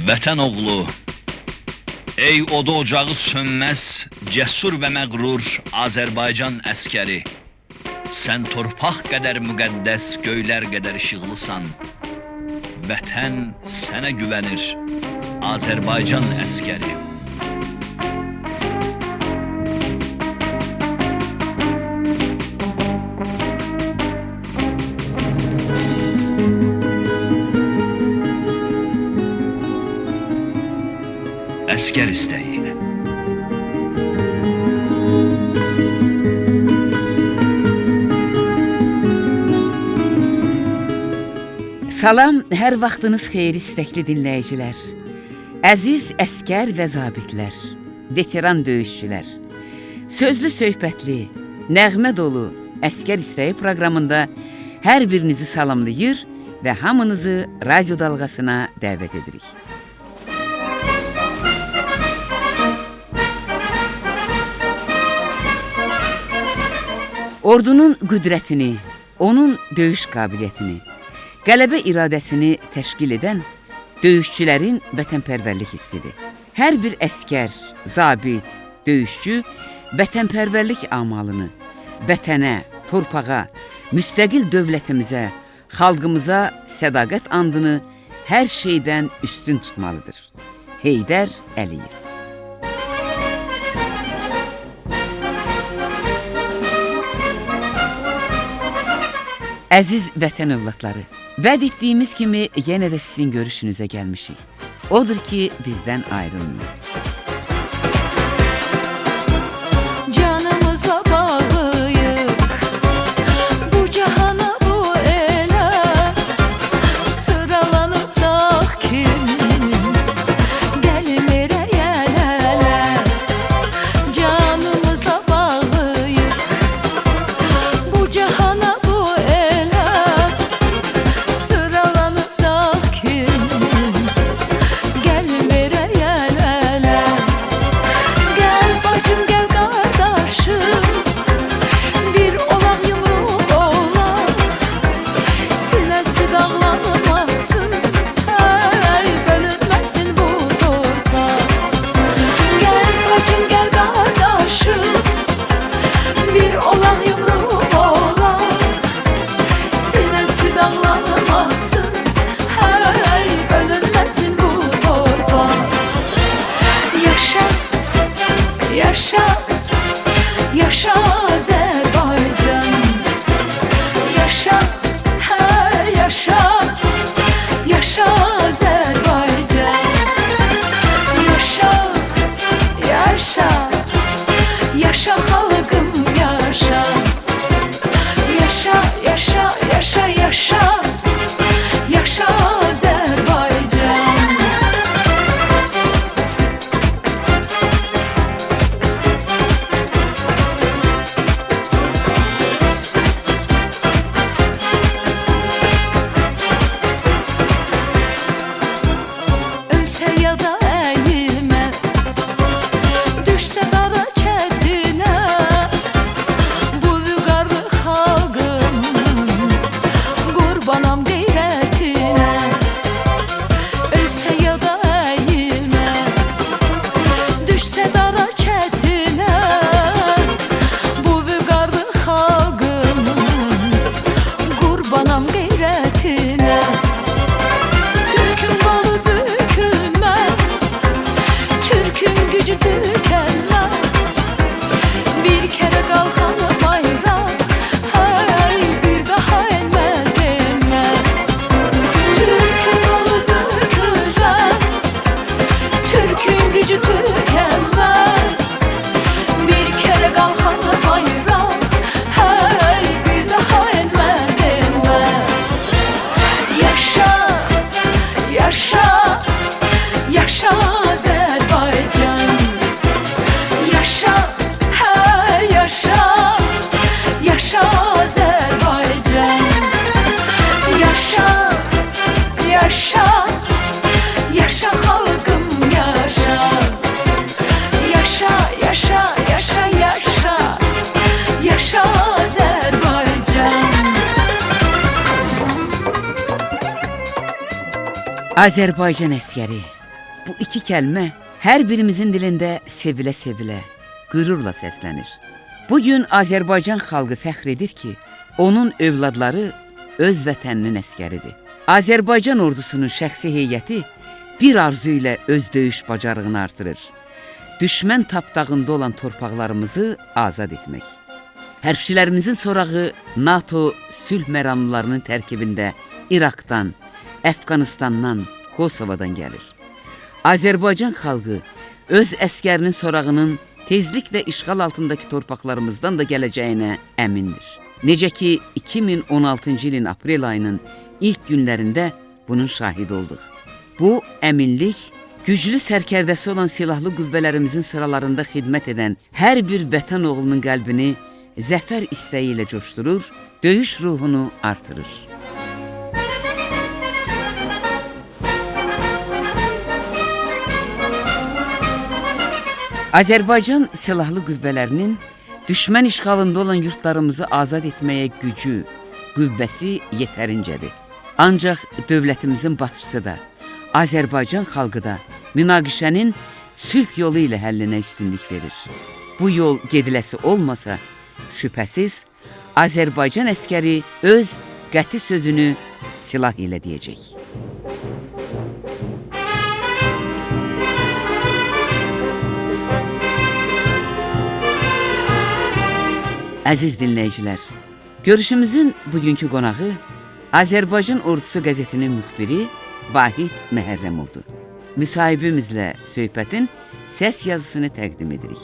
Vətən oğlu, ey oda ocağı sönməz, cəsur və məğrur Azərbaycan əskəri. Sən torpaq qədər müqəddəs, göylər qədər işıqlısan. Vətən sənə güvənir, Azərbaycan əskəri. Əskər istəyi ilə. Salam, hər vaxtınız xeyir istəkli dinləyicilər. Əziz əskər və zabitlər, veteran döyüşçülər. Sözlü söhbətli, nəğmə dolu Əskər İstəyi proqramında hər birinizi salamlayır və hamınızı radyo dalğasına dəvət edirik. Ordunun qüdrətini, onun döyüş qabiliyyətini, qələbə iradəsini təşkil edən döyüşçülərin vətənpərvərlik hissidir. Hər bir əskər, zabit, döyüşçü vətənpərvərlik amalını, vətənə, torpağa, müstəqil dövlətimizə, xalqımıza sədaqət andını hər şeydən üstün tutmalıdır. Heydər Əliyev. Əziz vətən övladları, vəd etdiyimiz kimi yenə də sizin görüşünüzə gəlmişik. Odur ki, bizdən ayrılmayın. Canımıza bağlıyıq, bu cahana bu elə, sıralanıb dağ kimi, gəlin elə yələlə. Canımıza bağlıyıq, bu cahana bu elə, sıralanıb dağ kimi, gəlin elə yələlə. Gəl bacım, gəl qardaşım, bir olaq yumruq olaq, sinəsi dağlanmasın, hey, bölünməsin bu torpaq. Gəl bacım, gəl qardaşım, bir olaq yumruq olaq, sinəsi dağlanmasın, hey, bölünməsin bu torpaq. Yaşa, yaşa, yaşa Azərbaycan. Yaşa, hə, yaşa, yaşa Azərbaycan. Yaşa, yaşa, yaşa xalqım, yaşa. Yaşa, yaşa, yaşa, yaşa, yaşa Azərbaycan. Ölsə ya da əyilməz, düşsə dara çətinə, bu vüqarlı xalqımın qurbanam qeyrətinə. Ölsə ya da əyilməz, düşsə dara çətinə, bu vüqarlı xalqımın qurbanam qeyrətinə. Türkün qolu bükülməz, Türkün gücü tükənməz. Bir kərə qalxan bayraq, hey, bir daha enməz, enməz. Türkün qolu bükülməz, Türkün gücü tükənməz. Bir kərə qalxan bayraq, hey, bir daha enməz, enməz. Yaşa, yaşa, yaşa Azərbaycan. Yaşa, hə, yaşa, yaşa Azərbaycan. Yaşa, yaşa, yaşa xalqım, yaşa. Yaşa, yaşa, yaşa, yaşa, yaşa Azərbaycan. Azərbaycan əskəri, bu iki kəlmə hər birimizin dilində sevilə-sevilə, qürurla səslənir. Bugün Azərbaycan xalqı fəxr edir ki, onun övladları öz vətəninin əskəridir. Azərbaycan ordusunun şəxsi heyəti bir arzu ilə öz döyüş bacarığını artırır. Düşmən tapdağında olan torpaqlarımızı azad etmək. Hərbçilərimizin sorağı NATO sülh məramlılarının tərkibində İraqdan, Əfqanistandan, Kosovadan gəlir. Azərbaycan xalqı öz əskərinin sorağının tezliklə işğal altındakı torpaqlarımızdan da gələcəyinə əmindir. Necə ki, 2016-cı ilin aprel ayının ilk günlərində bunun şahidi olduq. Bu əminlik, güclü sərkərdəsi olan silahlı qüvvələrimizin sıralarında xidmət edən hər bir vətən oğlunun qəlbini zəfər istəyi ilə coşdurur, döyüş ruhunu artırır. Azərbaycan silahlı qüvvələrinin düşmən işğalında olan yurtlarımızı azad etməyə gücü, qüvvəsi yetərincədir. Ancaq dövlətimizin başçısı da, Azərbaycan xalqı da münaqişənin sülh yolu ilə həllinə üstünlük verir. Bu yol gediləsi olmasa, şübhəsiz Azərbaycan əskəri öz qəti sözünü silah ilə deyəcək. Əziz dinləyicilər, görüşümüzün bugünkü qonağı Azərbaycan Ordusu qəzetinin müxbiri Vahid Məhərrəmovdur. Müsahibimizlə söhbətin səs yazısını təqdim edirik.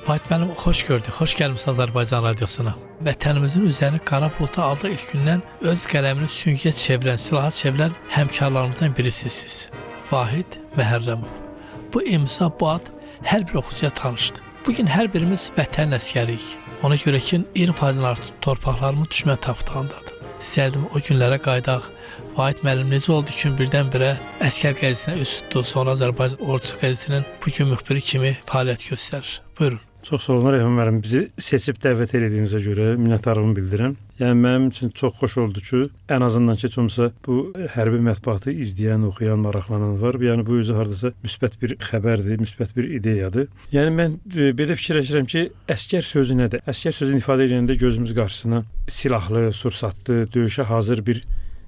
Vahid müəllim, xoş gördük. Xoş gəlmişsiniz Azərbaycan Radiosuna. Vətənimizin üzərini qara buludla aldığı ilk gündən öz qələmini süngə çevirən, silaha çevirən həmkarlarımızdan birisisiniz. Vahid Məhərrəmov. Bu imza, bu ad hər bir oxucuya tanışdır. Bugün hər birimiz vətənin əskəriyik. Ona görə ki, 20% artıq torpaqlarımız düşmən tapdağındadır. İstərdim o günlərə qaydaq. Vahid müəllim, necə oldu ki, birdən-birə Əskər qəzetinə üst tutdu, sonra Azərbaycan Ordusu qəzetinin bugün müxbiri kimi fəaliyyət göstərir. Buyurun. Çox sağ olun Rəhman müəllim. Bizi seçib dəvət etdiyinizə görə minnətdarlığımı bildirirəm. Yəni mənim üçün çox xoş oldu ki, ən azından ki, bu hərbi mətbuatı izləyən, oxuyan, maraqlanan var. Yəni bu özü hardasa müsbət bir xəbərdir, müsbət bir ideyadır. Yəni mən belə fikirləşirəm ki, əskər sözü nədir? Əskər sözünü ifadə edəndə gözümüz qarşısına silahlı, sursatlı, döyüşə hazır bir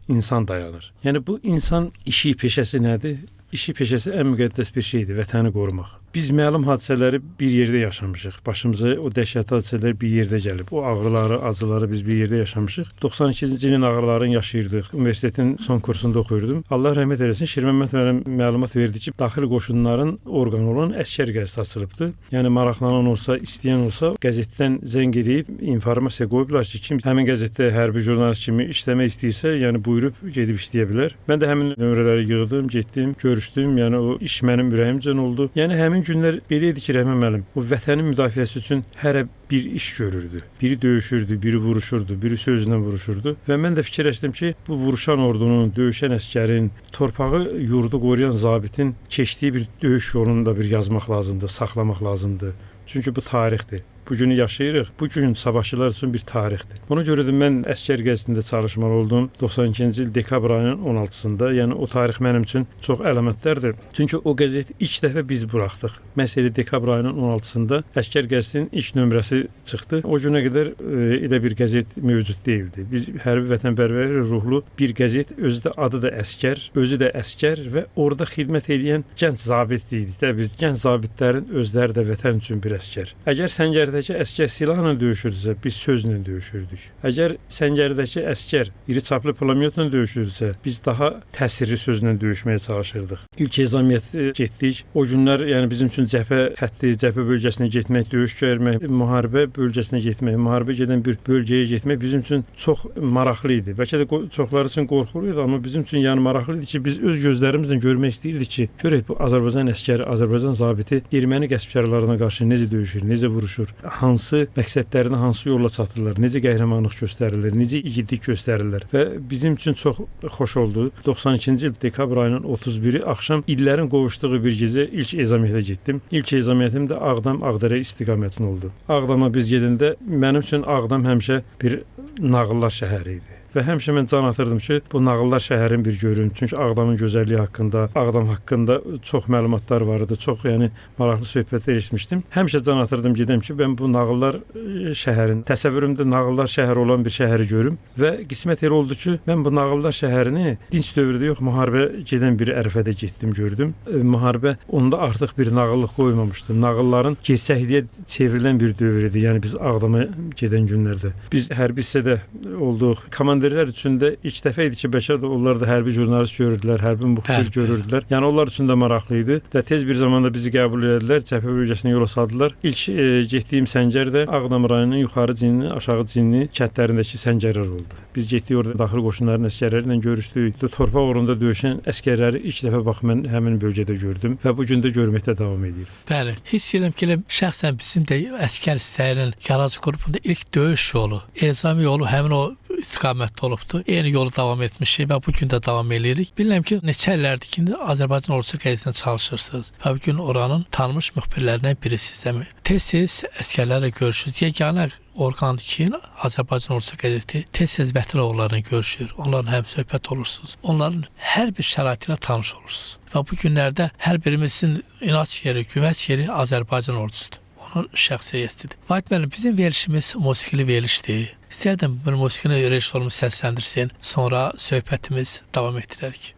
insan dayanır. Yəni bu insan işi, peşəsi nədir? İşi, peşəsi ən müqəddəs bir şeydir, vətəni qorumaq. Biz məlum hadisələri bir yerdə yaşamışıq. Başımıza o dəhşətli hadisələr bir yerdə gəlib. O ağrıları, acıları biz bir yerdə yaşamışıq. 92-ci ilin ağrılarını yaşayırdıq. Universitetin son kursunda oxuyurdum. Allah rəhmət eləsin, Şirməmməd müəllim məlumat verdi ki, daxili qoşunların orqanı olan Əskər qəzeti açılıbdı. Yəni maraqlanan olsa, istəyən olsa qəzetdən zəng edib informasiya qoyublar ki, kim həmin qəzetdə hərbi jurnalist kimi işləmək istəyirsə, yəni buyurub gedib işləyə bilər. Mən də həmin nömrələri yığdım, getdim, görüşdüm. Yəni o iş mənim ürəyimcən oldu. Yəni həmin günlər belə idi ki, Rəhman müəllim, o vətənin müdafiəsi üçün hərə bir iş görürdü. Biri döyüşürdü, biri vuruşurdu, biri sözlə vuruşurdu. Və mən də fikirləşdim ki, bu vuruşan ordunun, döyüşən əskərin, torpağı, yurdu qoruyan zabitin keçdiyi bir döyüş yolunu da bir yazmaq lazımdır, saxlamaq lazımdır. Çünki bu tarixdir. Bu günü yaşayırıq. Bu gün savaşçılar üçün bir tarixdir. Ona görə də mən Əskər qəzetində çalışmalı oldum. 92-ci il dekabr ayının 16-sında. Yəni o tarix mənim üçün çox əlamətlərdir. Çünki o qəzeti ilk dəfə biz buraxdıq. Məsələ dekabr ayının 16-sında Əskər qəzetinin ilk nömrəsi çıxdı. O günə qədər elə bir qəzet mövcud deyildi. Biz hərbi vətənpərvər ruhlu bir qəzet, özü də adı da Əskər, özü də Əskər və orada xidmət edən gənc zabit idik də. Biz gənc zabitlərin özləri də vətən üçün bir əskər. Əgər səngərdəki əskər silahla döyüşürdüsə, biz sözlə döyüşürdük. Əgər səngərdəki əskər iri çaplı pulemyotla döyüşürdüsə, biz daha təsirli sözlə döyüşməyə çalışırdıq. İlk ezamiyyət getdik. O günlər yəni bizim üçün cəbhə xətti, cəbhə bölgəsinə getmək, döyüş görmək, müharibə bölgəsinə getmək, müharibə gedən bir bölgəyə getmək bizim üçün çox maraqlı idi. Bəlkə də çoxları üçün qorxulu idi, amma bizim üçün yəni maraqlı idi ki, biz öz gözlərimizlə görmək istəyirdik ki, görək bu Azərbaycan əskəri, Azərbaycan zabiti erməni qəsbkarlarına qarşı necə döyüşür, necə vuruşur. hansı məqsədlərinə hansı yolla çatırlar, necə qəhrəmanlıq göstərilir, necə igidlik göstərirlər və bizim üçün çox xoş oldu. 92-ci il dekabr ayının 31-i axşam illərin qovuşduğu bir gecə ilk ezamiyyətə getdim. İlk ezamiyyətim də Ağdam-Ağdərə istiqamətində oldu. Ağdama biz gedəndə mənim üçün Ağdam həmişə bir nağıllar şəhəri idi. Və həmişə mən can atırdım ki, bu nağıllar şəhərin bir görün. Çünki Ağdamın gözəlliyi haqqında, Ağdam haqqında çox məlumatlar var idi. Çox maraqlı söhbətlər eşitmişdim. Həmişə can atırdım gedəm ki, mən bu nağıllar şəhərin, təsəvvürümdə nağıllar şəhəri olan bir şəhəri görüm və qismət elə oldu ki, mən bu nağıllar şəhərini dinc dövrdə yox, müharibə gedən bir ərəfədə getdim, gördüm. Müharibə onda artıq bir nağıllıq qoymamışdı. Nağılların gerçəkliyə çevrilən bir dövr idi. Yəni biz Ağdama gedən günlərdə. Biz hərbi hissədə olduq. Komandirlər üçün də ilk dəfə idi ki, bəlkə də onlar da hərbi jurnalist görürdülər, hərbi müxbir görürdülər. Yəni onlar üçün də maraqlı idi və tez bir zamanda bizi qəbul etdilər, cəbhə bölgəsinə yola saldılar. İlk getdiyim səngər də Ağdam rayonunun yuxarı Cinli, aşağı Cinli kəndlərindəki səngərlər oldu. Biz getdik orada daxili qoşunların əsgərləri ilə görüşdük. Torpaq uğrunda döyüşən əsgərləri ilk dəfə bax mən həmin bölgədə gördüm və bu gün də görməkdə davam edir. Bəli, hiss edirəm ki, şəxsən bizim də əsgər hissələrinin Yarancı qrupunda ilk döyüş yolu, ezami yolu həmin o istiqamətdə olubdu. Eyni yolu davam etmişik və bu gün də davam edirik. Bilirəm ki, neçə illərdir ki, Azərbaycan Ordusu qəzetində çalışırsınız və bu gün oranın tanınmış müxbirlərindən birisiniz. Tez-tez əsgərlərlə görüşürüz. Yeganə orqandır ki, Azərbaycan Ordusu qəzeti tez-tez vətən oğullarla görüşür. Onların həm söhbət olursunuz. Onların hər bir şəraiti ilə tanış olursunuz. Və bu günlərdə hər birimizin inanc yeri, güvənc yeri Azərbaycan Ordusudur. Onun şəxsiyyətidir. Vahid müəllim, bizim verilişimiz musiqili verilişdir. İstərdim bu musiqini rejissorumuz səsləndirsin, sonra söhbətimiz davam etdirərik.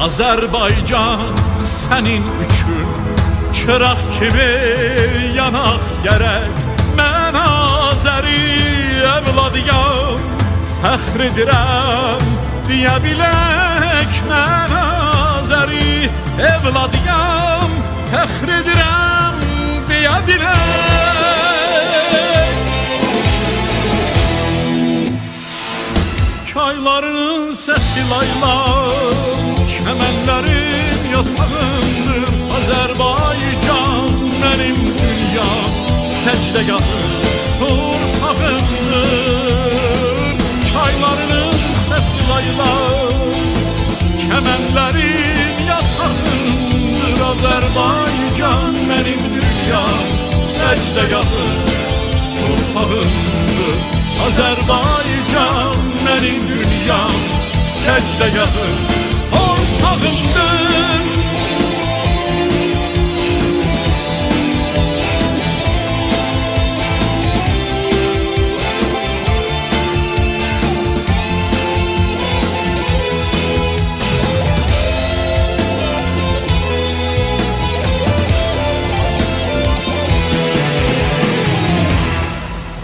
Azərbaycan sənin üçün çıraq kimi yanaq gərək. Mən Azəri evladıyam, fəxr edirəm deyə bilək. Mən Azəri evladıyam, fəxr edirəm deyə bilək. Çaylarının səsi laylar, çəmənlərim yatağımdır. Azərbaycan mənim dünyam, səcdəgahım torpağımdır. Çaylarının səsi laylar, çəmənlərim yatağımdır. Azərbaycan mənim dünyam, səcdəgahım torpağımdır. Azərbaycan mənim dünyam, səcdəgahım torpağımdır.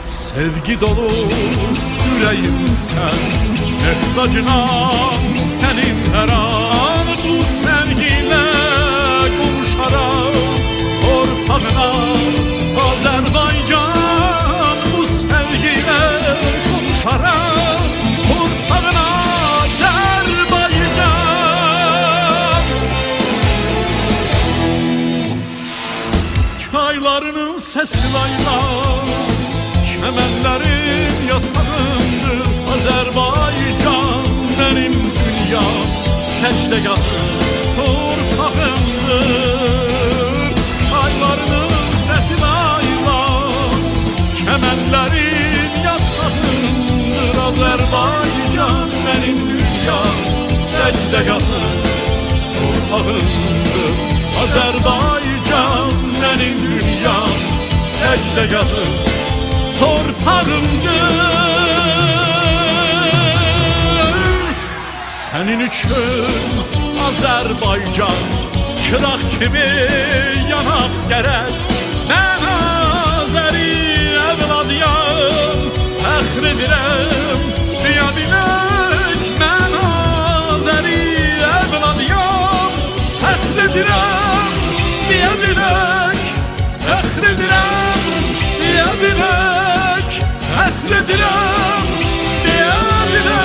Sevgi dolu yüreğim sen, ehtiyacınam senin her an. Bu sevgiyle kavuşarak torpağına Azerbaycan. Bu sevgiyle kavuşarak torpağına Azerbaycan. Çaylarının sesi laylar, çəmənlərim yatağımdır. Azərbaycan mənim dünyam, səcdəgahım torpağımdır. Çaylarının səsi laylar, çəmənlərim yatağımdır. Azərbaycan mənim dünyam, səcdəgahım torpağımdır. Azərbaycan mənim dünyam, səcdəgahım torpağımdır, Senin için Azerbaycan çırak gibi yanak gerek. Ben Azeri evladıyam, fəxr edirəm deyə bilək. Mən Azeri evladıyam, fəxr edirəm deyə bilək. Fəxr edirəm deyə bilək. Fəxr edirəm deyə bilək.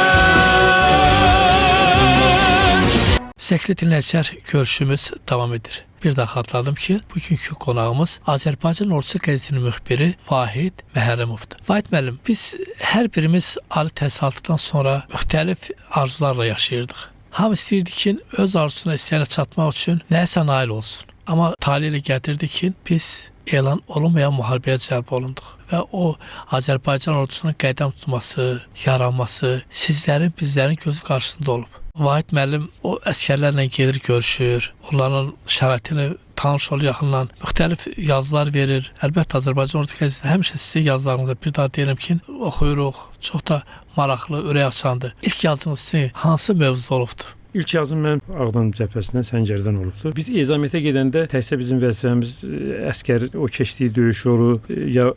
Sevgili dinləyicilər, görüşümüz davam edir. Bir daha xatırladım ki, bugünkü qonağımız Azərbaycan Ordusu qəzetinin müxbiri Vahid Məhərrəmovdur. Vahid müəllim, biz hər birimiz ali təhsilatdan sonra müxtəlif arzularla yaşayırdıq. Hamı istəyirdi ki, öz arzusuna, istəyənə çatmaq üçün nəyəsə nail olsun. Amma tale ilə gətirdi ki, biz elan olunmayan müharibəyə cəlb olunduq və o Azərbaycan ordusunun qədəm tutması, yaranması sizlərin, bizlərin gözü qarşısında olub. Vahid müəllim o əsgərlərlə gedir, görüşür, onların şəraitini tanış olur yaxından, müxtəlif yazılar verir. Əlbəttə Azərbaycan Ordu qəzetində həmişə sizin yazılarınızda bir daha deyirəm ki, oxuyuruq, çox da maraqlı, ürək açandır. İlk yazınız sizin hansı mövzuda olubdur? İlk yazım mənim Ağdam cəbhəsindən, Səngərdən olubdu. Biz ezamiyyətə gedəndə təkcə bizim vəzifəmiz əskər o keçdiyi döyüş yolu ya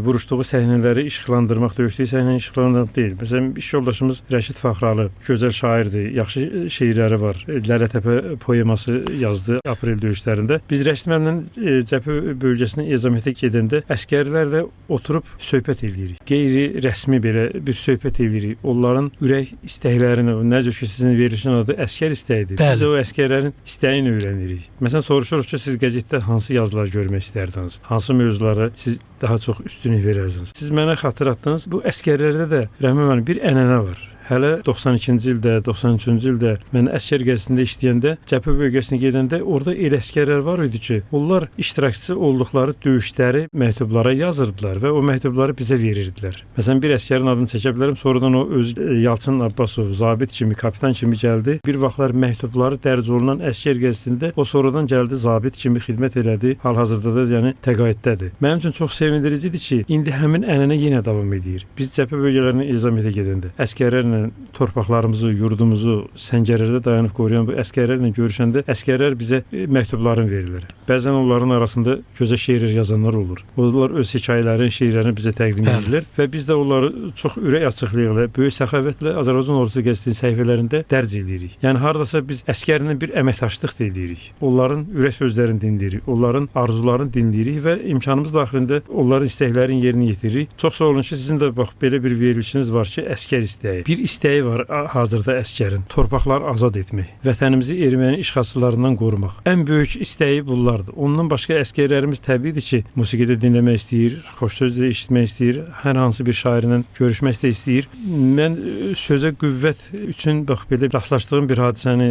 vuruşduğu səhnələri işıqlandırmaq, döyüşdüyü səhnəni işıqlandırmaq deyil. Məsələn, iş yoldaşımız Rəşid Faxralı gözəl şairdir, yaxşı şeirləri var. Lələtəpə poeması yazdı aprel döyüşlərində. Biz Rəşid müəllimlə cəbhə bölgəsinə ezamiyyətə gedəndə əskərlərlə oturub söhbət edirik. Qeyri-rəsmi belə bir söhbət edirik. Onların ürək istəklərini, necə ki sizin verilişin adı əskər istəyidir. Biz o əskərlərin istəyini öyrənirik. Məsələn, soruşuruq ki, siz qəzetdə hansı yazılar görmək istərdiniz? Hansı mövzulara siz daha çox üstünlük verərsiniz? Siz mənə xatırlatdınız. Bu əskərlərdə də Rəhman müəllim bir ənənə var. Hələ 92-ci ildə, 93-cü ildə mən əskər gəzisində işləyəndə, cəbhə bölgəsinə gedəndə orada elə əskərlər var idi ki, onlar iştirakçı olduqları döyüşləri məktublara yazırdılar və o məktubları bizə verirdilər. Məsələn, bir əskərin adını çəkə bilərəm, sonradan o öz Yalçın Abbasov, zabit kimi, kapitan kimi gəldi. Bir vaxtlar məktubları dərc olunan əskər gəzisində o sonradan gəldi, zabit kimi xidmət elədi. Hal-hazırda da yəni təqaüddədir. Mənim üçün çox sevindiricidir ki, indi həmin ənənə yenə davam edir. Biz cəbhə bölgələrinə ezamiyyətə gedəndə əskərlərlə torpaqlarımızı, yurdumuzu Səngərlərdə dayanıb qoruyan bu əskərlərlə görüşəndə əskərlər bizə məktublarını verirlər. Bəzən onların arasında gözəl şeirlər yazanlar olur. Onlar öz hekayələrini, şeirlərini bizə təqdim edirlər və biz də onları çox ürək açıqlıqla, böyük səxavətlə Azərbaycan Ordusu qəzetinin səhifələrində dərc edirik. Yəni hardasa biz əskərlə bir əməkdaşlıq edirik. Onların ürək sözlərini dinləyirik, onların arzularını dinləyirik və imkanımız daxilində onların istəklərini yerinə yetiririk. Çox sağ olun ki, sizin də bax belə bir verilişiniz var ki, əskər istəyi. Bir istəyi var hazırda əskərin, torpaqları azad etmək, vətənimizi erməni işğalçılarından qorumaq. Ən böyük istəyi bunlardır. Ondan başqa əskərlərimiz təbiidir ki, musiqidə dinləmək istəyir, xoş sözlə eşitmək istəyir, hər hansı bir şairlə görüşmək istəyir. Mən sözə qüvvət üçün bax belə rastlaşdığım bir hadisəni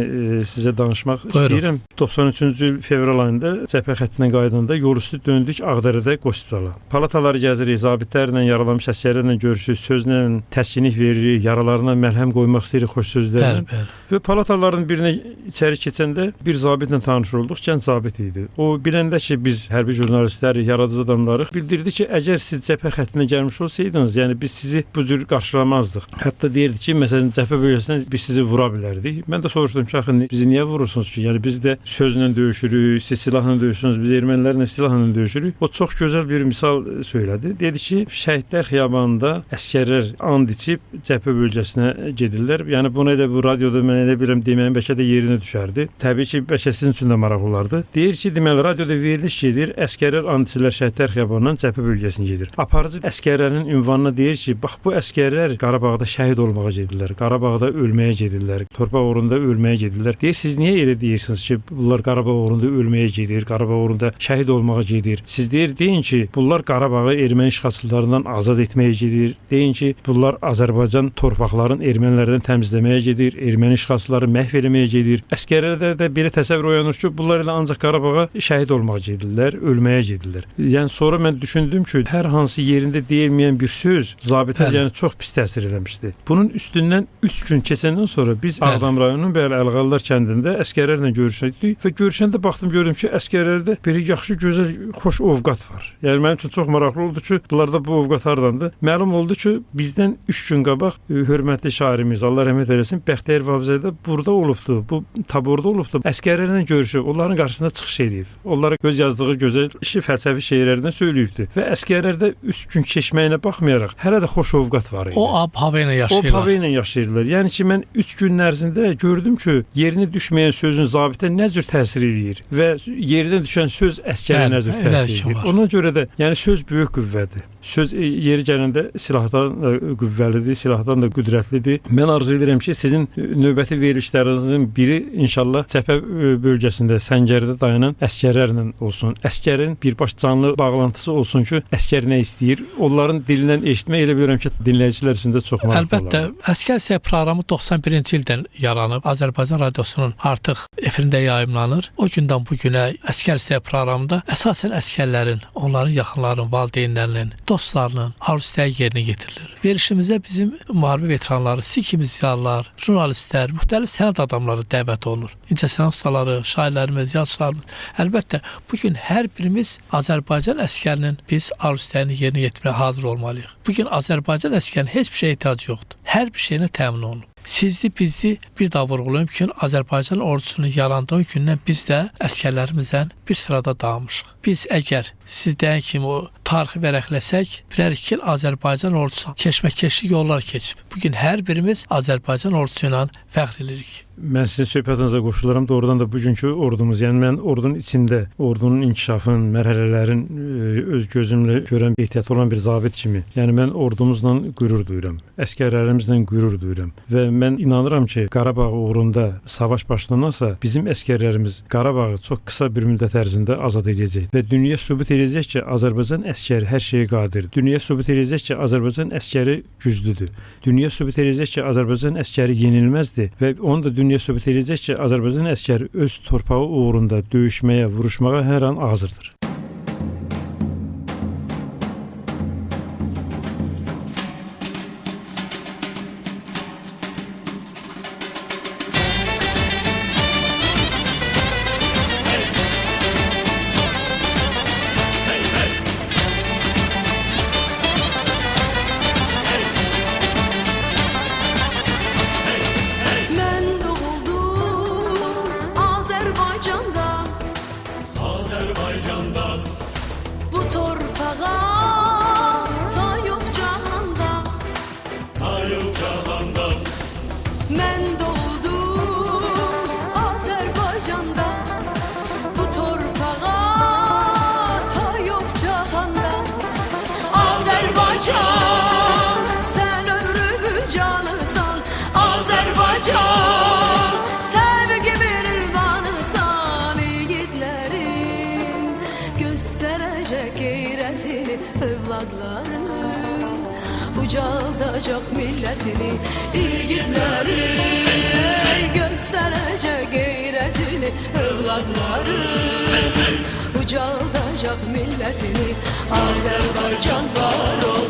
sizə danışmaq istəyirəm. 93-cü il fevral ayında cəbhə xəttinə qayıdanda yol üstü döndük Ağdərədə hospitala. Palataları gəzirik, zabitlərlə, yaralanmış əskərlərlə görüşürük, sözlə təskinlik veririk, yaralarına məlhəm qoymaq istəyirik xoş sözlərlə. Və palataların birinə içəri keçəndə bir zabitlə tanış olduq. Gənc zabit idi. O biləndə ki, biz hərbi jurnalistlərik, yaradıcı adamlarıq, bildirdi ki, əgər siz cəbhə xəttinə gəlmiş olsaydınız, yəni biz sizi bu cür qarşılamazdıq. Hətta deyirdi ki, məsələn, cəbhə bölgəsindən biz sizi vura bilərdik. Mən də soruşdum ki, axı bizi niyə vurursunuz ki? Yəni biz də sözlə döyüşürük, siz silahla döyüşürsünüz, biz ermənilərlə silahla döyüşürük. O çox gözəl bir misal söylədi. Dedi ki, şəhidlər xiyabanında əskərlər and içib cəbhə bölgəsinə gedirlər. Yəni bunu elə bu radioda mən elə bilirəm deməyin bəlkə də yerinə düşərdi. Təbii ki, bəlkə sizin üçün də maraq olardı. Deyir ki, deməli radioda veriliş gedir, əskərlər and içirlər şəhidlər xiyabanından cəbhə bölgəsinə gedir. Aparıcı əskərlərin ünvanına deyir ki, bax bu əskərlər Qarabağda şəhid olmağa gedirlər, Qarabağda ölməyə gedirlər, torpaq uğrunda ölməyə gedirlər. Deyir, siz niyə elə deyirsiniz ki, bunlar Qarabağ uğrunda ölməyə gedir, Qarabağ uğrunda şəhid olmağa gedir? Siz deyin ki, bunlar Qarabağı erməni işğalçılarından azad etməyə gedir. Deyin ki, bunlar Azərbaycan torpaqların ermənilərdən təmizləməyə gedir, erməni işğalçıları məhv etməyə gedir. Əskərlərdə də belə təsəvvür oyanır ki, bunlar elə ancaq Qarabağa şəhid olmağa gedirlər, ölməyə gedirlər. Yəni sonra mən düşündüm ki, hər hansı yerində deyilməyən bir söz zabitə yəni çox pis təsir eləmişdi. Bunun üstündən 3 gün keçəndən sonra biz Ağdam rayonunun belə Əlğallar kəndində əskərlərlə görüşdük və görüşəndə baxdım gördüm ki, əskərlərdə bir yaxşı, gözəl, xoş ovqat var. Yəni mənim üçün çox maraqlı oldu ki, bunlarda bu ovqat hardandır? Məlum oldu ki, bizdən 3 gün qabaq hörmətli hörmətli şairimiz, Allah rəhmət eləsin, Bəxtiyar Vahabzadə burada olubdu. Bu taborda olubdu. Əsgərlərlə görüşüb, onların qarşısında çıxış edib. Onlara göz yazdığı gözəl fəlsəfi şeirlərindən söyləyibdi. Və əsgərlərdə 3 gün keçməyinə baxmayaraq hələ də xoş ovqat var idi. O ab-hava ilə O yaşayırlar. hava ilə yaşayırlar. Yəni ki, mən 3 gün ərzində gördüm ki, yerini düşməyən sözün zabitə nə cür təsir eləyir və yerinə düşən söz əskərə nə cür təsir eləyir. Ona görə də, yəni söz böyük qüvvədir. Söz yeri gələndə silahdan da qüvvəlidir, silahdan da qüdrətlidir. Mən arzu edirəm ki, sizin növbəti verilişlərinizin biri inşallah Cəbhə bölgəsində, Səngərdə dayanan əskərlərlə olsun. Əskərin birbaş canlı bağlantısı olsun ki, əskər nə istəyir, onların dilindən eşitmək elə bilirəm ki, dinləyicilər üçün də çox maraqlı olar. Əlbəttə, Əskər Səy proqramı 91-ci ildən yaranıb. Azərbaycan radiosunun artıq efirində yayımlanır. O gündən bu günə Əskər Səy proqramında əsasən əskərlərin, onların yaxınlarının, valideynlərinin, dostlarının arzu-istəyi yerinə getirilir. Verişimizə bizim müharibə veteranları, sikimiz ziyalılar, jurnalistlər, müxtəlif sənət adamları dəvət olunur. İncəsənət ustaları, şairlərimiz, yazıçılarımız. Əlbəttə, bugün hər birimiz Azərbaycan əskərinin biz arzu-istəyini yerinə yetirməyə hazır olmalıyıq. Bugün Azərbaycan əskərinin heç bir şeyə ehtiyacı yoxdur. Hər bir şeyinə təmin olunur. Sizli bizi bir daha vurğulayım ki, Azərbaycan ordusunun yarandığı gündən biz də əskərlərimizlə bir sırada dağılmışıq. Biz əgər siz deyən kimi o tarixi vərəqləsək, birər 2 il Azərbaycan ordusu keşməkeşli yollar keçib. Bugün hər birimiz Azərbaycan ordusu ilə fəxr edirik. Mən sizin söhbətinizə qoşuluram. Doğrudan da bugünkü ordumuz, yəni mən ordunun içində, ordunun inkişafın, mərhələlərin öz gözümlə görən, ehtiyatlı olan bir zabit kimi, yəni mən ordumuzla qürur duyuram, əskərlərimizlə qürur duyuram və mən inanıram ki, Qarabağ uğrunda savaş başlanansa bizim əskərlərimiz Qarabağı çox qısa bir müddət ərzində azad edəcək və dünya sübut edəcək ki, Azərbaycan əskəri hər şeyə qadirdir. Dünya sübut edəcək ki, Azərbaycan əskəri güclüdür. Dünya sübut edəcək ki, Azərbaycan əskəri yenilməzdir və onu da dünya sübut edəcək ki, Azərbaycan əskəri öz torpağı uğrunda döyüşməyə, vuruşmağa hər an hazırdır. Mən doğuldum Azərbaycanda, bu torpağa ta yox cahanda. Mən doğuldum Azərbaycanda, bu torpağa ta yox cahanda. Azərbaycan, sən ömrümü canısan. Azərbaycan, sevgimin ürvanısan. Yiğitlərin göstərəcək qeyrətini, övladların ucaldacaq millətini. Yiğitlərin göstərəcək qeyrətini, övladların ucaldacaq millətini. Azərbaycan var ol,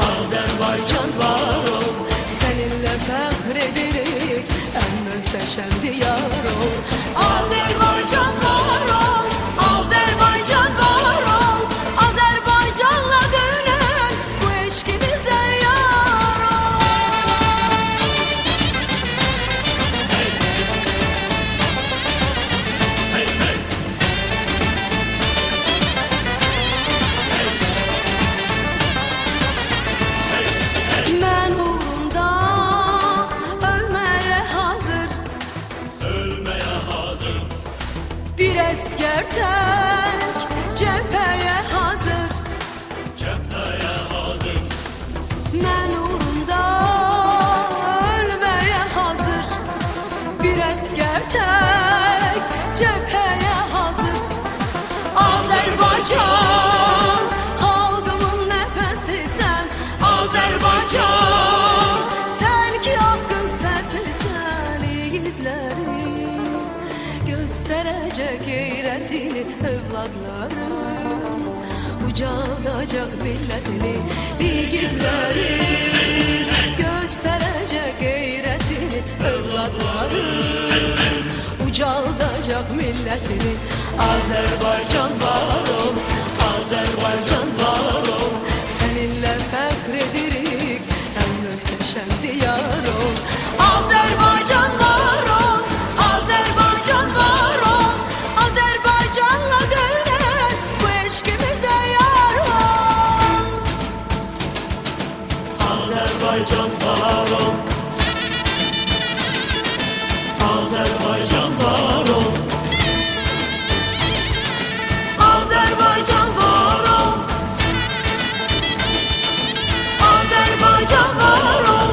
Azərbaycan var ol, səninlə fəxr edirik, ən möhtəşəm diyar ol. Azərbaycan var ol, Azərbaycan var ol, Azərbaycanla dönən bu eşqimizə yar ol. Mən uğrunda ölməyə hazır, bir əskər tək cəbhəyə hazır. Mən uğrunda ölməyə hazır, bir əskər tək cəbhəyə hazır. Azərbaycan, xalqımın nəfəsisən. Azərbaycan, sən ki haqqın səsisən. Yiğitlərin göstərəcək qeyrətini, övladların ucaldacaq millətini. Yiğitlərin göstərəcək qeyrətini, övladların ucaldacaq millətini. Azərbaycan var ol, Azərbaycan var ol, səninlə fəxr edirik, ən möhtəşəm diyar ol. Azerbaycan var ol, Azerbaycan var ol, Azerbaycan var ol, Azerbaycan var ol.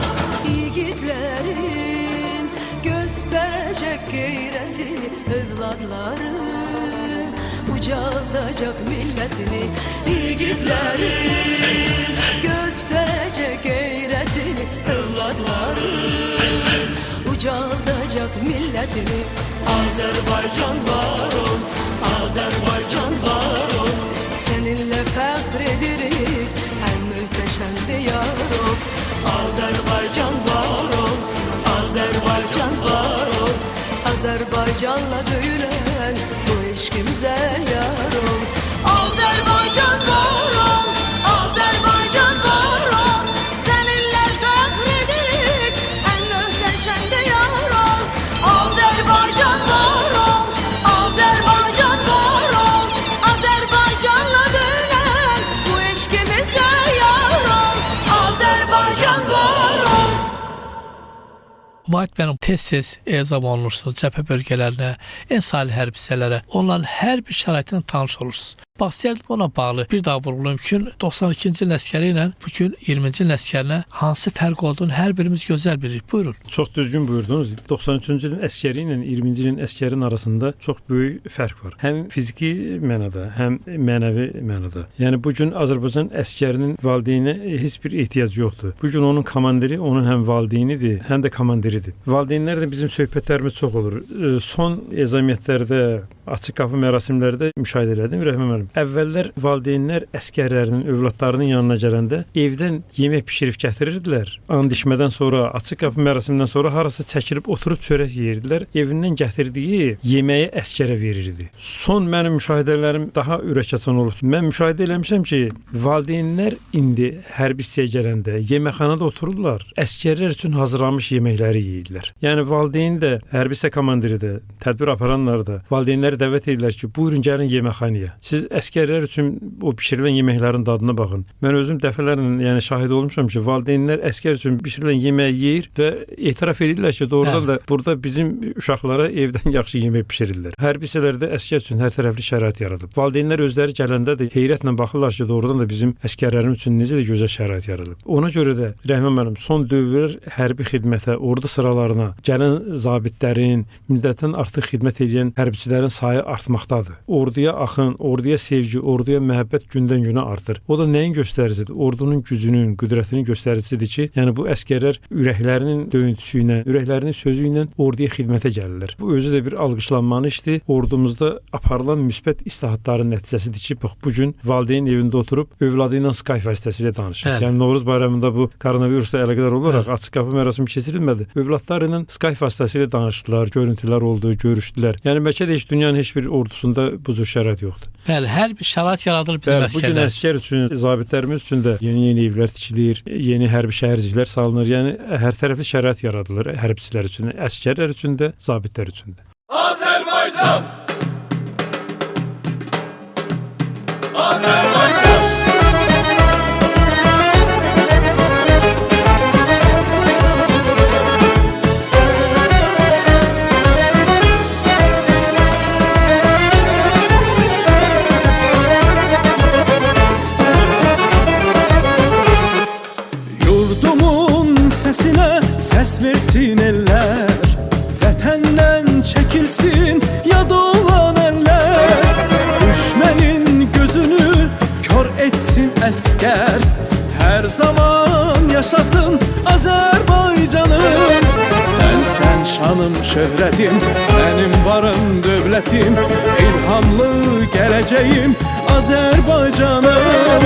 Yiğitlerin gösterecek gayretini, evlatların ucaldacak milletini. Yiğitlerin gösterecek gayretini, evlatların ucaldacak milletini. Azerbaycan var ol, Azerbaycan var ol. Seninle fakredirik en muhteşem diyar ol. Azerbaycan var ol, Azerbaycan var ol. Azerbaycan'la döyülen bu eşkimize yar ol. Azerbaycan var ol, Azerbaycan var ol. Seninle fakredirik en muhteşem diyar ol. Azerbaycan var ol, Azerbaycan var ol. Azerbaycan'la döyülen bu eşkimize yar ol. Azerbaycan var ol. Vahid benim tez-tez ezam olunursunuz cəbhə bölgələrinə, en salih hərbiçilərə, onların hər bir şəraitlə tanış olursunuz. Bax, istərdim ona bağlı bir daha vurğulayım ki, 92-ci il əskəri ilə bugün 20-ci il əskərinə hansı fərq olduğunu hər birimiz gözəl bilirik. Buyurun. Çox düzgün buyurdunuz. 93-cü ilin əskəri ilə 20-ci ilin əskərin arasında çox böyük fərq var. Həm fiziki mənada, həm mənəvi mənada. Yəni bugün Azərbaycan əskərinin valideyninə heç bir ehtiyac yoxdur. Bugün onun komandiri, onun həm valideynidir, həm də komandiridir. Valideynlərlə bizim söhbətlərimiz çox olur. Son ezamiyyətlərdə, açıq qapı mərasimlərdə müşahidə elədim, Rəhman müəllim. Əvvəllər valideynlər əskərlərinin, övladlarının yanına gələndə evdən yemək bişirib gətirirdilər. And içmədən sonra, açıq qapı mərasimindən sonra harasa çəkilib oturub çörək yeyirdilər. Evindən gətirdiyi yeməyi əskərə verirdi. Son mənim müşahidələrim daha ürəkaçan olub. Mən müşahidə eləmişəm ki, valideynlər indi hərbi hissəyə gələndə yeməkxanada otururlar. Əskərlər üçün hazırlanmış yeməkləri yeyirlər. Yəni valideyn də, hərbi hissə komandiri də, tədbir aparanlar da valideynləri dəvət edirlər ki, buyurun gəlin yeməkxanaya. Siz əskərlər üçün o bişirilən yeməklərin dadına baxın. Mən özüm dəfələrlə yəni şahid olmuşam ki, valideynlər əskər üçün bişirilən yeməyi yeyir və etiraf edirlər ki, doğrudan da burada bizim uşaqlara evdən yaxşı yemək bişirirlər. Hərbi hissələrdə əskər üçün hər tərəfli şərait yaradılıb. Valideynlər özləri gələndə də heyrətlə baxırlar ki, doğrudan da bizim əskərlərimiz üçün necə də gözəl şərait yaradılıb. Ona görə də Rəhman müəllim son dövrlər hərbi xidmətə, ordu sıralarına gələn zabitlərin, müddətdən artıq xidmət edən hərbiçilərin sayı artmaqdadır. Orduya axın, orduya sevgi, orduya məhəbbət gündən-günə artır. O da nəyin göstəricisidir? Ordunun gücünün, qüdrətinin göstəricisidir ki, yəni bu əskərlər ürəklərinin döyüntüsü ilə, ürəklərinin sözü ilə orduya xidmətə gəlirlər. Bu özü də bir alqışlanmalı işdir. Ordumuzda aparılan müsbət islahatların nəticəsidir ki, bax bu gün valideyn evində oturub övladı ilə Skype vasitəsilə danışır. Yəni Novruz bayramında bu koronavirusla əlaqədar olaraq açıq qapı mərasimi keçirilmədi. Övladlar ilə Skype vasitəsilə danışdılar, görüntülər oldu, görüşdülər. Yəni bəlkə də heç dünyanın heç bir ordusunda bu cür şərait yoxdur. Bəli, hər bir şərait yaradılır bizim əskərlər. Bu gün əskər üçün, zabitlərimiz üçün də yeni evlər tikilir, yeni hərbi şəhərciklər salınır. Yəni hər tərəfli şərait yaradılır hərbiçilər üçün, əskərlər üçün də, zabitlər üçün də. Azerbaycan! Azerbaycan! Səs versin eller, vətəndən çəkilsin yad olan eller. Düşmənin gözünü kör etsin əskər, hər zaman yaşasın Azərbaycanım. Sən şanım, şöhrətim, mənim varım, dövlətim, ilhamlı gələcəyim Azərbaycanım.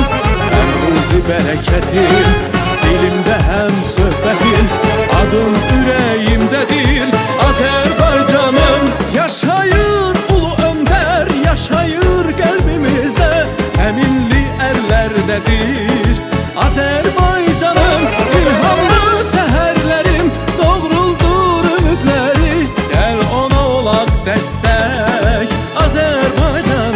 Ruzi bərəkətim, dilimdə həm söhbətim, adım ürəyimdədir Azərbaycanım. Yaşayır ulu öndər, yaşayır qəlbimizdə, əminli ərlərdədir Azərbaycanım. İlhamlı səhərlərim doğruldur ümidləri, gəl ona olaq dəstək Azərbaycanım.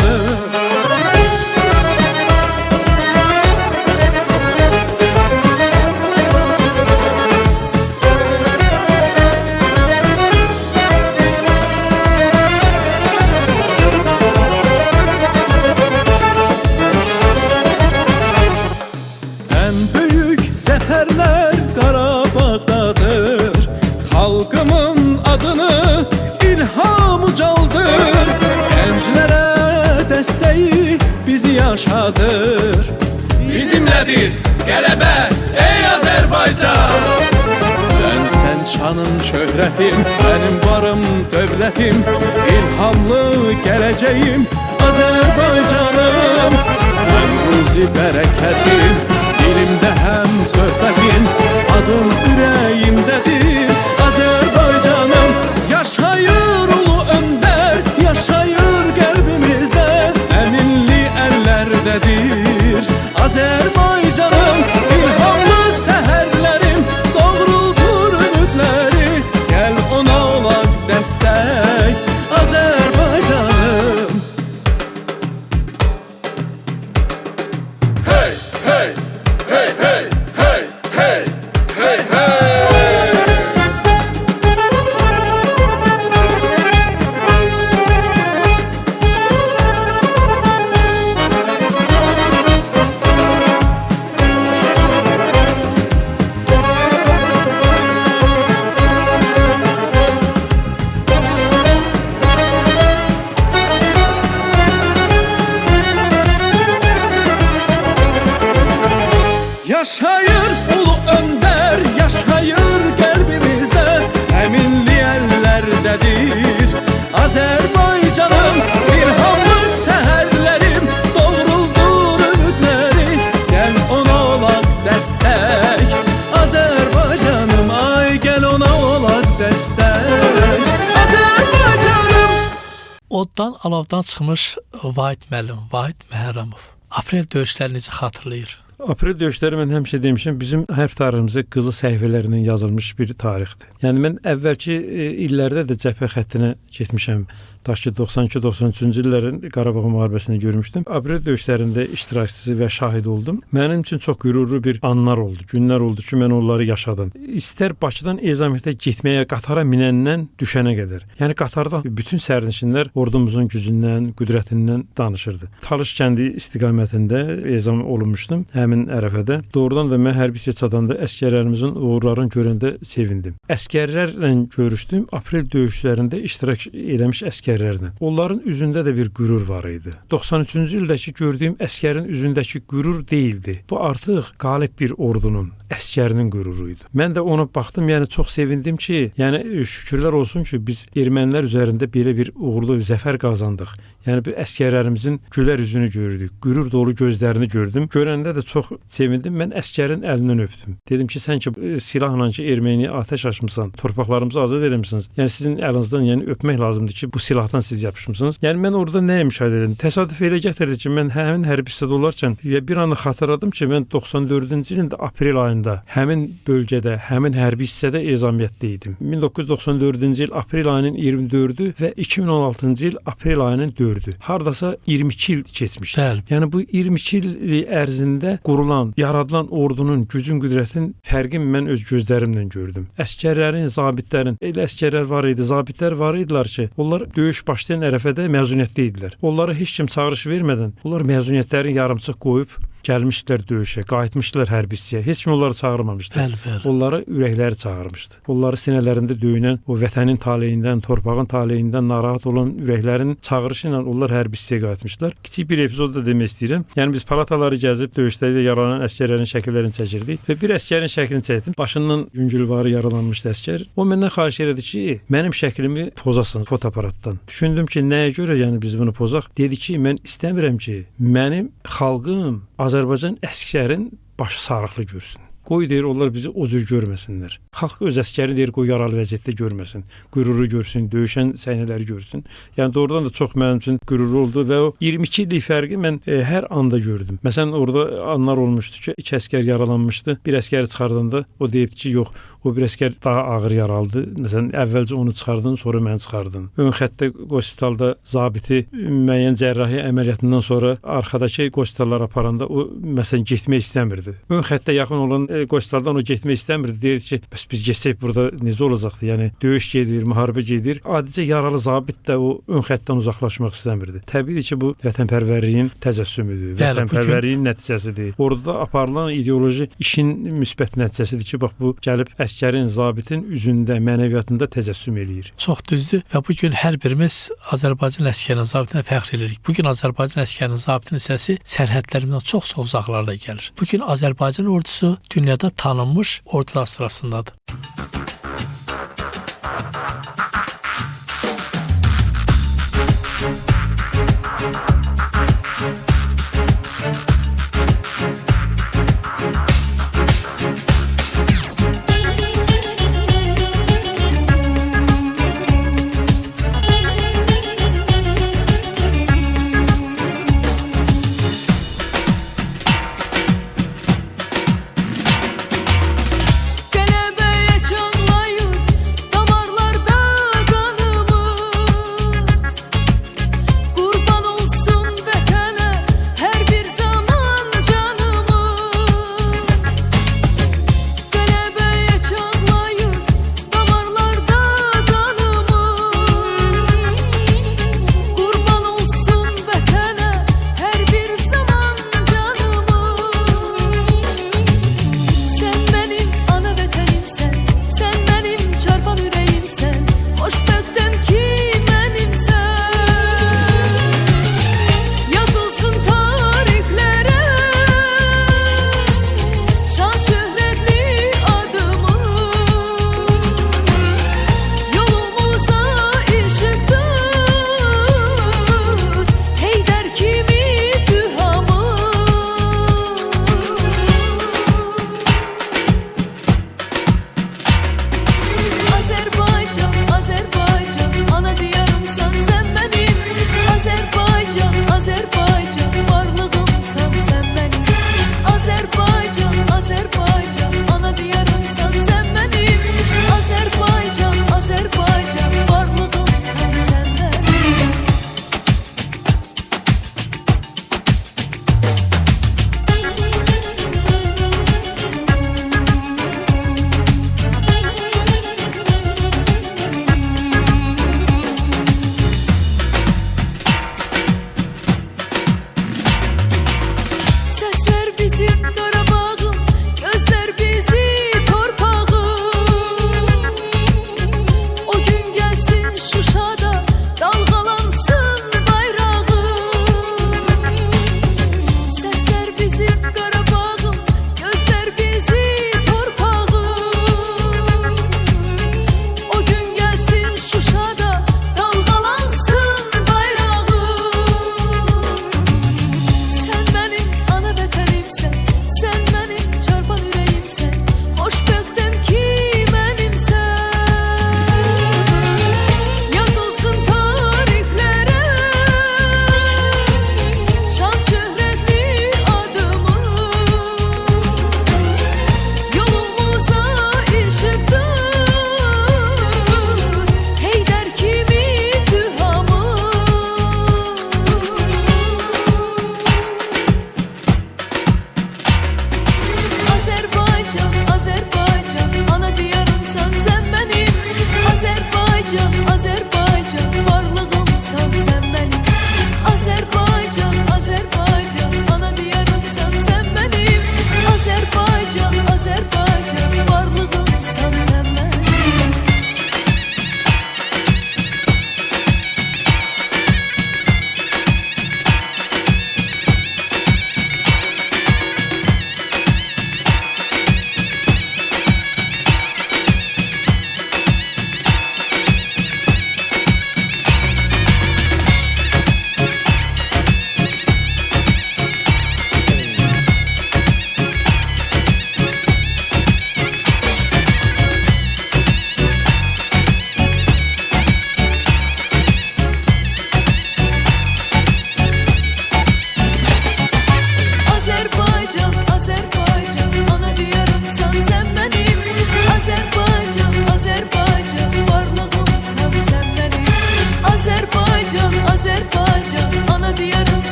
vardır. Bizimlədir qələbə ey Azərbaycan. Sən şanım, şöhrətim, mənim varım, dövlətim, ilhamlı gələcəyim Azərbaycanım. Həm ruzi bərəkətin, dilimdə həm söhbətin, adın ürəyimdədir Azərbaycanım. Yaşayır ulu öndər, yaşayır qəlbimizdə, əminli əllərdədir Azərbaycanım. İlhamlı səhərlərim doğruldur ümidləri, gəl ona olaq dəstək Azərbaycanım. Hey, hey, hey, hey, hey, hey, hey, hey. Yaşayır ulu öndər, yaşayır qəlbimizdə, əminli əllərdədir Azərbaycanım. İlhamlı səhərlərim doğruldur ümidləri, gəl ona olaq dəstək Azərbaycanım. Ay gəl ona olaq dəstək Azərbaycanım. Oddan alovdan çıxmış Vahid müəllim, Vahid Məhərrəmov aprel döyüşlərini necə xatırlayır? Aprel döyüşləri mən həmişə demişəm, bizim hərb tariximizdə qızıl səhifələrindən yazılmış bir tarixdir. Yəni mən əvvəlki illərdə də cəbhə xəttinə getmişəm. Daş ki 92-93-cü illərin Qarabağ müharibəsini görmüşdüm. Aprel döyüşlərində iştirakçısı və şahid oldum. Mənim üçün çox qürurlu bir anlar oldu, günlər oldu ki, mən onları yaşadım. İstər Bakıdan Ezamiyyətə getməyə, qatara minəndən düşənə qədər. Yəni qatarda bütün sərnişinlər ordumuzun gücündən, qüdrətindən danışırdı. Talış kəndi istiqamətində ezam olunmuşdum həmin ərəfədə. Doğrudan da mən hərbi hissəyə çatanda əsgərlərimizin uğurlarını görəndə sevindim. Əsgərlərlə görüşdüm. Aprel döyüşlərində iştirak eləmiş əsgərlərlə. Onların üzündə də bir qürur var idi. 93-cü ildəki gördüyüm əsgərin üzündəki qürur deyildi. Bu artıq qalib bir ordunun, əsgərinin qüruruydu. Mən də ona baxdım, yəni çox sevindim ki, yəni şükürlər olsun ki, biz ermənilər üzərində belə bir uğurlu zəfər qazandıq. Yəni bu əsgərlərimizin gülər üzünü gördük, qürur dolu gözlərini gördüm. Görəndə də çox sevindim. Mən əsgərin əlindən öpdüm. Dedim ki, sən ki silahla ki erməniyə atəş açmısan, torpaqlarımızı azad etmisiniz. Yəni sizin əlinizdən yəni öpmək lazımdır ki, bu silahdan siz yapışmısınız. Yəni mən orada nəyə müşahidə edirdim? Təsadüf elə gətirdi ki, mən həmin hərbi hissədə olarkən bir anda xatırladım ki, mən 94-cü ilin aprel ayında həmin bölgədə, həmin hərbi hissədə ezamiyyətdə idim. 1994-cü il aprel ayının 24-ü və 2016-cı il aprel ayının 4-ü. Hardasa 22 il keçmişdi. Yəni bu 22 il ərzində qurulan, yaradılan ordunun gücün, qüdrətin fərqini mən öz gözlərimlə gördüm. Əsgərlərin, zabitlərin, elə əsgərlər var idi, zabitlər var idilər ki, onlar döyüş başlayan ərəfədə məzuniyyətdə idilər. Onlara heç kim çağırış vermədən, onlar məzuniyyətlərini yarımçıq qoyub gəlmişdilər döyüşə, qayıtmışdılar hərbi hissəyə. Heç kim onları çağırmamışdı. Onları ürəkləri çağırmışdı. Onları sinələrində döyünən, o vətənin taleyindən, torpağın taleyindən narahat olan ürəklərin çağırışı ilə onlar hərbi hissəyə qayıtmışdılar. Kiçik bir epizod da demək istəyirəm. Yəni biz palataları gəzib döyüşlərdə yaralanan əsgərlərin şəkillərini çəkirdik və bir əsgərin şəklini çəkdim. Başından yüngülvarı yaralanmışdı əsgər. O məndən xahiş etdi ki, mənim şəklimi pozasın fotoaparatdan. Düşündüm ki, nəyə görə yəni biz bunu pozaq? Dedi ki, mən istəmirəm ki, mənim xalqım Azərbaycan əsgərin başı sarıqlı görsün. Qoy deyir, onlar bizi o cür görməsinlər. Xalq öz əsgəri deyir, qoy yaralı vəziyyətdə görməsin. Qüruru görsün, döyüşən səhnələri görsün. Yəni doğrudan da çox mənim üçün qürurlu oldu və o 22 illik fərqi mən hər anda gördüm. Məsələn, orada anlar olmuşdu ki, 2 əsgər yaralanmışdı. Bir əsgəri çıxardanda o deyirdi ki, yox, o bir əsgər daha ağır yaralıdı. Məsələn, əvvəlcə onu çıxardın, sonra məni çıxardın. Ön xəttdə hospitalda zabiti müəyyən cərrahi əməliyyatından sonra arxadakı hospitallara aparanda o məsələn getmək istəmirdi. Ön xəttə yaxın olan hospitaldan o getmək istəmirdi. Deyirdi ki, bəs biz getsək burada necə olacaqdı? Yəni döyüş gedir, müharibə gedir. Adicə yaralı zabit də o ön xəttdən uzaqlaşmaq istəmirdi. Təbiidir ki, bu vətənpərvərliyin təcəssümüdür, vətənpərvərliyin nəticəsidir. Orada aparılan ideoloji işin müsbət nəticəsidir ki, bax bu gəlib əskərin, zabitin üzündə, mənəviyyatında təcəssüm eləyir. Çox düzdür və bu gün hər birimiz Azərbaycan əskərinin zabitinə fəxr edirik. Bu gün Azərbaycan əskərinin zabitinin səsi sərhədlərimizdən çox uzaqlarda gəlir. Bu gün Azərbaycan ordusu dünyada tanınmış ordular sırasındadır. Qələbəyə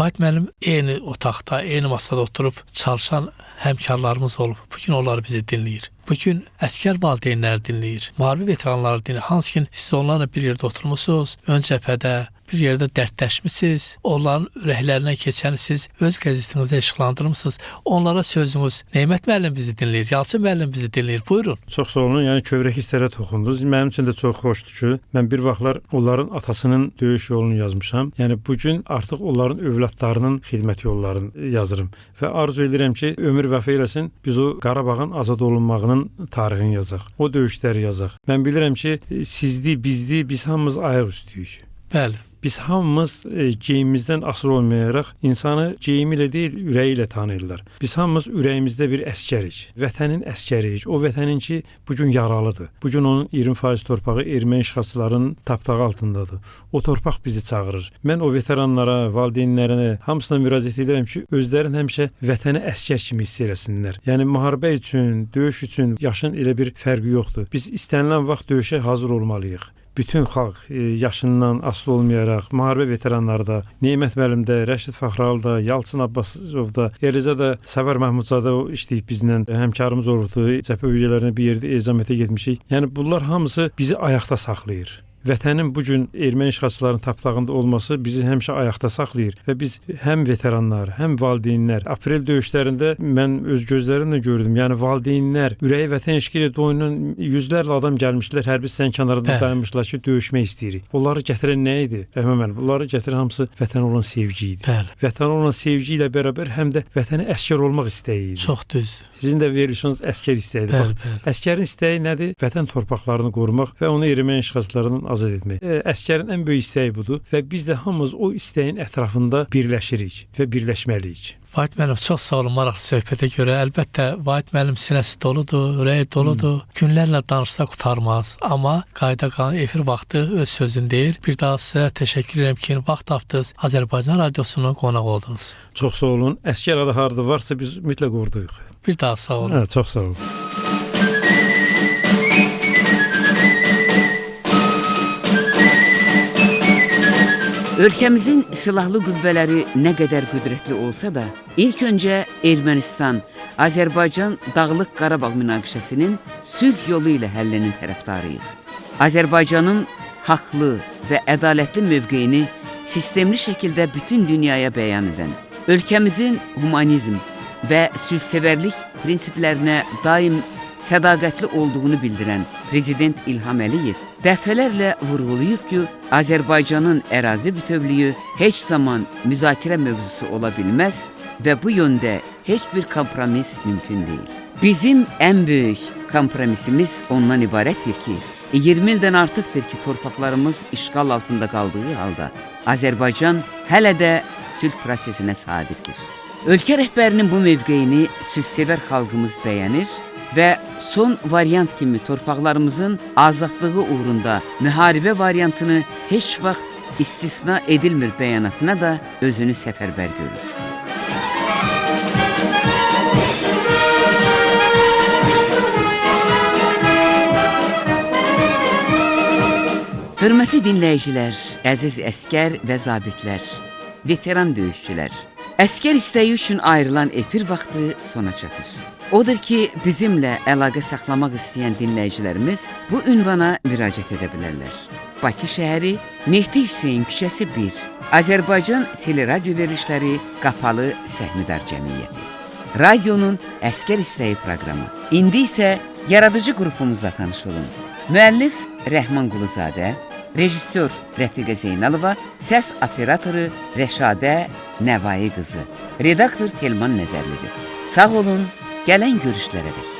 Vahid müəllim eyni otaqda, eyni masada oturub çalışan həmkarlarımız olub. Bugün onlar bizi dinləyir. Bugün əskər valideynləri dinləyir. Müharibə veteranları dinləyir. Hansı ki siz onlarla bir yerdə oturmusunuz, ön cəbhədə bir yerdə dərdləşmisiniz, onların ürəklərinə keçəni siz öz qəzetinizdə işıqlandırmısınız. Onlara sözünüz, Neymət müəllim bizi dinləyir, Yalçın müəllim bizi dinləyir. Buyurun. Çox sağ olun. Yəni kövrək hisslərə toxundunuz. Mənim üçün də çox xoşdur ki, mən bir vaxtlar onların atasının döyüş yolunu yazmışam. Yəni bu gün artıq onların övladlarının xidmət yollarını yazırım və arzu edirəm ki, ömür vəfa eləsin, biz o Qarabağın azad olunmağının tarixini yazaq. O döyüşləri yazaq. Mən bilirəm ki, sizdi, bizdi, biz hamımız ayaq üstüyük. Bəli. Biz hamımız geyimimizdən asılı olmayaraq insanı geyimi ilə deyil, ürəyi ilə tanıyırlar. Biz hamımız ürəyimizdə bir əskərik. Vətənin əskəriyik. O vətənin ki, bugün yaralıdır. Bugün onun 20% torpağı erməni işğalçılarının tapdağı altındadır. O torpaq bizi çağırır. Mən o veteranlara, valideynlərinə hamısına müraciət edirəm ki, özlərini həmişə vətəni əskər kimi hiss eləsinlər. Yəni müharibə üçün, döyüş üçün yaşın elə bir fərqi yoxdur. Biz istənilən vaxt döyüşə hazır olmalıyıq. Bütün xalq yaşından asılı olmayaraq, müharibə veteranları da, Neymət müəllim də, Rəşid Faxralı da, Yalçın Abbasov da, eləcə də Səfər Məhmudzadə işləyib bizlə, həmkarımız olubdu, cəbhə üyələrinə bir yerdə ezamətə getmişik. Yəni bunlar hamısı bizi ayaqda saxlayır. Vətənin bugün erməni işğalçılarının tapdağında olması bizi həmişə ayaqda saxlayır və biz həm veteranlar, həm valideynlər aprel döyüşlərində mən öz gözlərimlə gördüm. Yəni valideynlər ürəyi vətən eşqi ilə doyunan yüzlərlə adam gəlmişlər, hərbi hissənin kənarında dayanmışlar ki, döyüşmək istəyirik. Onları gətirən nə idi? Rəhman müəllim, bunları gətirən hamısı vətənə olan sevgi idi. Bəli. Vətənə olan sevgi ilə bərabər həm də vətənə əskər olmaq istəyi idi. Çox düz. Sizin də verilişiniz əskər istəyidir. Bax, əskərin istəyi nədir? Vətən torpaqlarını qorumaq və onu erməni işğalçılarından azad etmək. Əskərin ən böyük istəyi budur və biz də hamımız o istəyin ətrafında birləşirik və birləşməliyik. Vahid müəllim, çox sağ olun maraqlı söhbətə görə. Əlbəttə, Vahid müəllim sinəsi doludur, ürəyi doludur. Günlərlə danışsa qutarmaz. Amma qayda qanun efir vaxtı öz sözünü deyir. Bir daha sizə təşəkkür edirəm ki, vaxt tapdınız, Azərbaycan radiosunun qonaq oldunuz. Çox sağ olun. Əskər adı harda varsa biz mütləq orduyuq. Bir daha sağ olun. Çox sağ olun. Ölkəmizin silahlı qüvvələri nə qədər qüdrətli olsa da, ilk öncə Ermənistan, Azərbaycan Dağlıq Qarabağ münaqişəsinin sülh yolu ilə həllinin tərəfdarıyıq. Azərbaycanın haqlı və ədalətli mövqeyini sistemli şəkildə bütün dünyaya bəyan edən, ölkəmizin humanizm və sülhsevərlik prinsiplərinə daim sədaqətli olduğunu bildirən Prezident İlham Əliyev dəfələrlə vurğulayıb ki, Azərbaycanın ərazi bütövlüyü heç zaman müzakirə mövzusu ola bilməz və bu yöndə heç bir kompromis mümkün deyil. Bizim ən böyük kompromisimiz ondan ibarətdir ki, 20 ildən artıqdır ki, torpaqlarımız işğal altında qaldığı halda Azərbaycan hələ də sülh prosesinə sadiqdir. Ölkə rəhbərinin bu mövqeyini sülhsevər xalqımız bəyənir və son variant kimi torpaqlarımızın azadlığı uğrunda müharibə variantını heç vaxt istisna edilmir bəyanatına da özünü səfərbər görür. Hörmətli dinləyicilər, əziz əskər və zabitlər, veteran döyüşçülər, əskər istəyi üçün ayrılan efir vaxtı sona çatır. Odur ki, bizimlə əlaqə saxlamaq istəyən dinləyicilərimiz bu ünvana müraciət edə bilərlər. Bakı şəhəri, Mehdi Hüseyin küçəsi 1, Azərbaycan Teleradio verilişləri Qapalı Səhmdar Cəmiyyəti. Radionun Əskər İstəyi proqramı. İndi isə yaradıcı qrupumuzla tanış olun. Müəllif Rəhman Quluzadə, rejissor Rəfiqə Zeynalova, səs operatoru Rəşadə Nəvai qızı, redaktor Telman Nəzərlidir. Sağ olun, gələn görüşlərə dək.